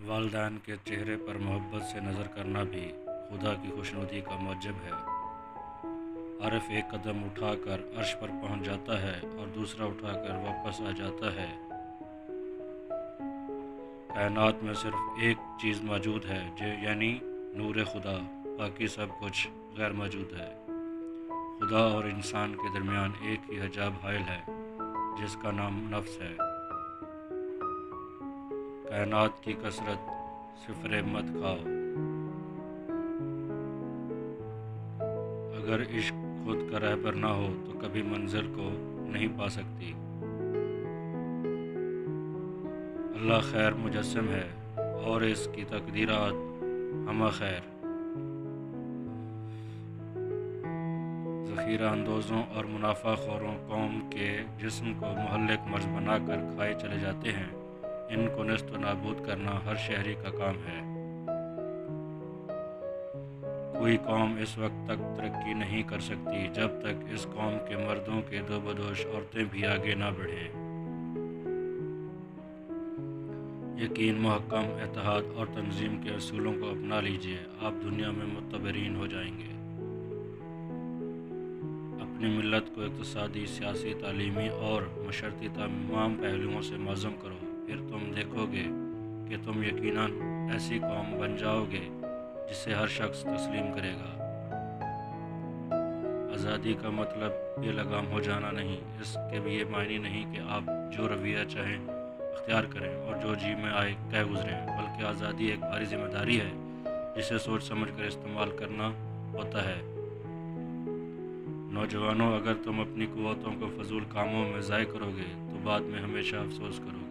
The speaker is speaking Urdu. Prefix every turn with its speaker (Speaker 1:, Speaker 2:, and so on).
Speaker 1: والدین کے چہرے پر محبت سے نظر کرنا بھی خدا کی خوشنودی کا موجب ہے۔ عارف ایک قدم اٹھا کر عرش پر پہنچ جاتا ہے اور دوسرا اٹھا کر واپس آ جاتا ہے۔ کائنات میں صرف ایک چیز موجود ہے یعنی نور خدا، باقی سب کچھ غیر موجود ہے۔ خدا اور انسان کے درمیان ایک ہی حجاب حائل ہے جس کا نام نفس ہے۔ کائنات کی کثرت سے فریب مت کھاؤ۔ اگر عشق خود کا رہبر نہ ہو تو کبھی منزل کو نہیں پا سکتی۔ اللہ خیر مجسم ہے اور اس کی تقدیرات ہمہ خیر۔ ذخیرہ اندوزوں اور منافع خوروں قوم کے جسم کو مہلک مرض بنا کر کھائے چلے جاتے ہیں۔ ان کو نیست و نابود کرنا ہر شہری کا کام ہے۔ کوئی قوم اس وقت تک ترقی نہیں کر سکتی جب تک اس قوم کے مردوں کے دو بدوش عورتیں بھی آگے نہ بڑھیں۔ یقین، محکم اتحاد اور تنظیم کے اصولوں کو اپنا لیجئے، آپ دنیا میں معتبرین ہو جائیں گے۔ اپنی ملت کو اقتصادی، سیاسی، تعلیمی اور معاشرتی تمام پہلوؤں سے معزز کرو، پھر تم دیکھو گے کہ تم یقیناً ایسی قوم بن جاؤ گے جسے ہر شخص تسلیم کرے گا۔ آزادی کا مطلب بے لگام ہو جانا نہیں، اس کے بھی یہ معنی نہیں کہ آپ جو رویہ چاہیں اختیار کریں اور جو جی میں آئے کہہ گزریں، بلکہ آزادی ایک بھاری ذمہ داری ہے جسے سوچ سمجھ کر استعمال کرنا ہوتا ہے۔ نوجوانوں، اگر تم اپنی قوتوں کو فضول کاموں میں ضائع کرو گے تو بعد میں ہمیشہ افسوس کرو گے۔